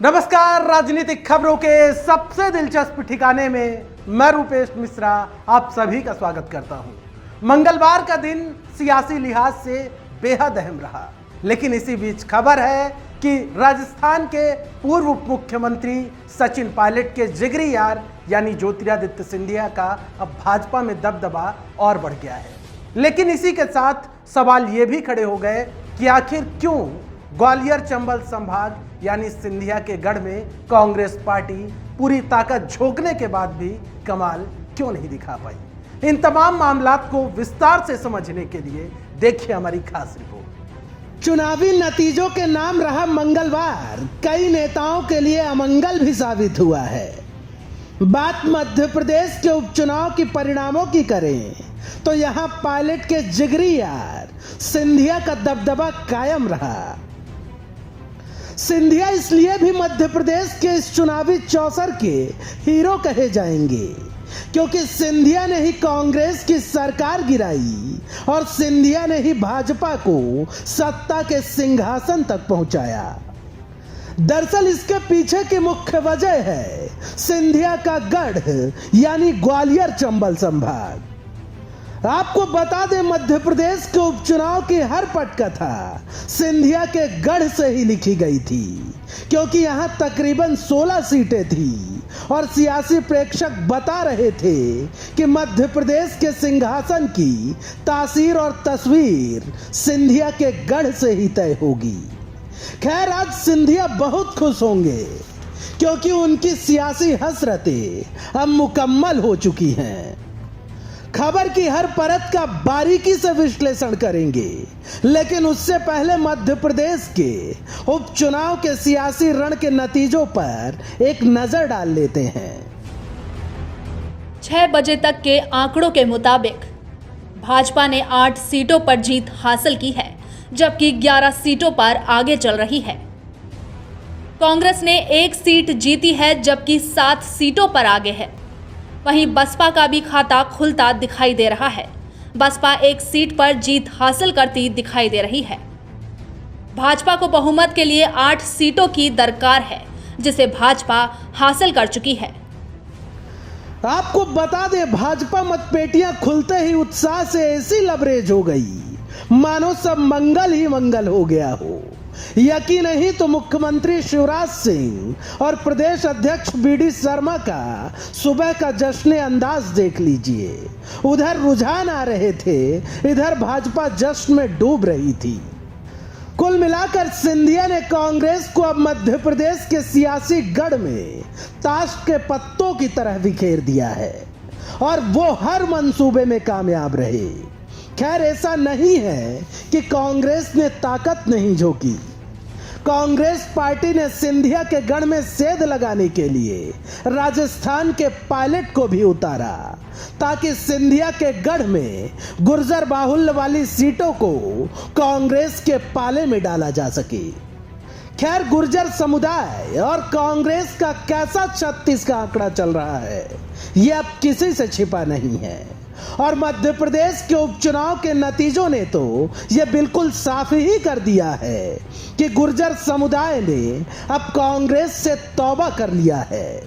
नमस्कार। राजनीतिक खबरों के सबसे दिलचस्प ठिकाने में मैं रूपेश मिश्रा आप सभी का स्वागत करता हूं। मंगलवार का दिन सियासी लिहाज से बेहद अहम रहा, लेकिन इसी बीच खबर है कि राजस्थान के पूर्व उप मुख्यमंत्री सचिन पायलट के जिगरी यार यानी ज्योतिरादित्य सिंधिया का अब भाजपा में दबदबा और बढ़ गया है। लेकिन इसी के साथ सवाल ये भी खड़े हो गए कि आखिर क्यों ग्वालियर चंबल संभाग यानी सिंधिया के गढ़ में कांग्रेस पार्टी पूरी ताकत झोंकने के बाद भी कमाल क्यों नहीं दिखा पाई। इन तमाम मामलात को विस्तार से समझने के लिए देखिए हमारी खास रिपोर्ट। चुनावी नतीजों के नाम रहा मंगलवार कई नेताओं के लिए अमंगल भी साबित हुआ है। बात मध्य प्रदेश के उपचुनाव के परिणामों की करें तो यहां पायलट के जिगरी यार सिंधिया का दबदबा कायम रहा। सिंधिया इसलिए भी मध्य प्रदेश के इस चुनावी चौसर के हीरो कहे जाएंगे क्योंकि सिंधिया ने ही कांग्रेस की सरकार गिराई और सिंधिया ने ही भाजपा को सत्ता के सिंहासन तक पहुंचाया। दरअसल इसके पीछे की मुख्य वजह है सिंधिया का गढ़ यानी ग्वालियर चंबल संभाग। आपको बता दें, मध्य प्रदेश के उपचुनाव की हर पटकथा सिंधिया के गढ़ से ही लिखी गई थी क्योंकि यहां तकरीबन 16 सीटें थी और सियासी प्रेक्षक बता रहे थे कि मध्य प्रदेश के सिंहासन की तासीर और तस्वीर सिंधिया के गढ़ से ही तय होगी। खैर, आज सिंधिया बहुत खुश होंगे क्योंकि उनकी सियासी हसरतें अब मुकम्मल हो चुकी हैं। खबर की हर परत का बारीकी से विश्लेषण करेंगे, लेकिन उससे पहले मध्य प्रदेश के उपचुनाव के सियासी रण के नतीजों पर एक नजर डाल लेते हैं। 6 बजे तक के आंकड़ों के मुताबिक भाजपा ने 8 सीटों पर जीत हासिल की है, जबकि 11 सीटों पर आगे चल रही है। कांग्रेस ने 1 सीट जीती है जबकि 7 सीटों पर आगे है। वहीं बसपा का भी खाता खुलता दिखाई दे रहा है। बसपा 1 सीट पर जीत हासिल करती दिखाई दे रही है। भाजपा को बहुमत के लिए 8 सीटों की दरकार है, जिसे भाजपा हासिल कर चुकी है। आपको बता दें, भाजपा मतपेटियां खुलते ही उत्साह से ऐसी लबरेज हो गई मानो सब मंगल ही मंगल हो गया हो। यकीन नहीं तो मुख्यमंत्री शिवराज सिंह और प्रदेश अध्यक्ष बीडी शर्मा का सुबह का जश्न अंदाज देख लीजिए। उधर रुझान आ रहे थे, इधर भाजपा जश्न में डूब रही थी। कुल मिलाकर सिंधिया ने कांग्रेस को अब मध्य प्रदेश के सियासी गढ़ में ताश के पत्तों की तरह बिखेर दिया है और वो हर मंसूबे में कामयाब रहे। खैर, ऐसा नहीं है कि कांग्रेस ने ताकत नहीं झोंकी। कांग्रेस पार्टी ने सिंधिया के गढ़ में सेंध लगाने के लिए राजस्थान के पायलट को भी उतारा ताकि सिंधिया के गढ़ में गुर्जर बाहुल्य वाली सीटों को कांग्रेस के पाले में डाला जा सके। खैर, गुर्जर समुदाय और कांग्रेस का कैसा 36 का आंकड़ा चल रहा है यह अब किसी से छिपा नहीं है और मध्य प्रदेश के उपचुनाव के नतीजों ने तो यह बिल्कुल साफ ही कर दिया है कि गुर्जर समुदाय ने अब कांग्रेस से तौबा कर लिया है।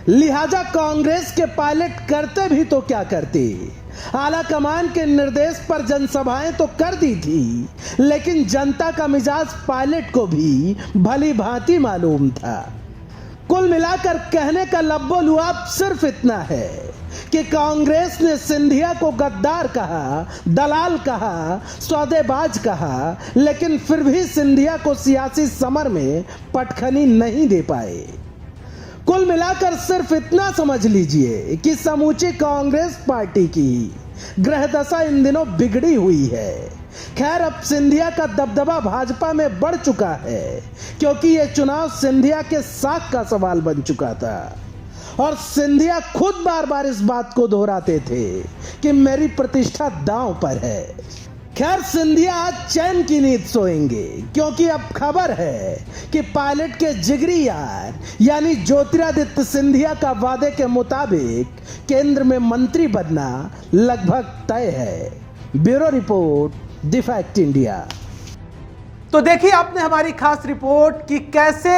लिहाजा कांग्रेस के पायलट करते भी तो क्या करते, आला कमान के निर्देश पर जनसभाएं तो कर दी थी, लेकिन जनता का मिजाज पायलट को भी भली भांति मालूम था। कुल मिलाकर कहने का लब्बो लुआब सिर्फ इतना है कि कांग्रेस ने सिंधिया को गद्दार कहा, दलाल कहा, सौदेबाज कहा, लेकिन फिर भी सिंधिया को सियासी समर में पटखनी नहीं दे पाए। कुल मिलाकर सिर्फ इतना समझ लीजिए कि समूची कांग्रेस पार्टी की ग्रह दशा इन दिनों बिगड़ी हुई है। खैर, अब सिंधिया का दबदबा भाजपा में बढ़ चुका है क्योंकि यह चुनाव सिंधिया के साख का सवाल बन चुका था और सिंधिया खुद बार बार इस बात को दोहराते थे कि मेरी प्रतिष्ठा दांव पर है। खैर, सिंधिया आज चैन की नींद सोएंगे क्योंकि अब खबर है कि पायलट के जिगरी यार यानी ज्योतिरादित्य सिंधिया का वादे के मुताबिक केंद्र में मंत्री बनना लगभग तय है। Bureau report, the fact India. तो देखिए आपने हमारी खास रिपोर्ट कि कैसे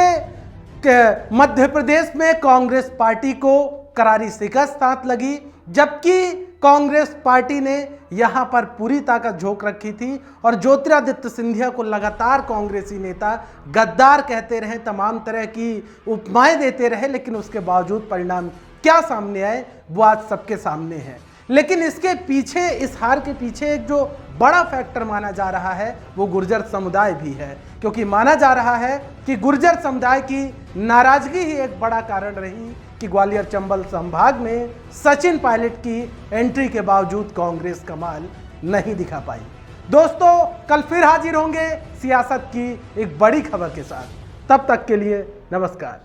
मध्य प्रदेश में कांग्रेस पार्टी को करारी शिकस्त हाथ लगी, जबकि कांग्रेस पार्टी ने यहां पर पूरी ताकत झोंक रखी थी और ज्योतिरादित्य सिंधिया को लगातार कांग्रेसी नेता गद्दार कहते रहे, तमाम तरह की उपमाएं देते रहे, लेकिन उसके बावजूद परिणाम क्या सामने आए वो आज सबके सामने है। लेकिन इसके पीछे, इस हार के पीछे एक जो बड़ा फैक्टर माना जा रहा है वो गुर्जर समुदाय भी है, क्योंकि माना जा रहा है कि गुर्जर समुदाय की नाराजगी ही एक बड़ा कारण रही कि ग्वालियर चंबल संभाग में सचिन पायलट की एंट्री के बावजूद कांग्रेस कमाल नहीं दिखा पाई। दोस्तों, कल फिर हाजिर होंगे सियासत की एक बड़ी खबर के साथ। तब तक के लिए नमस्कार।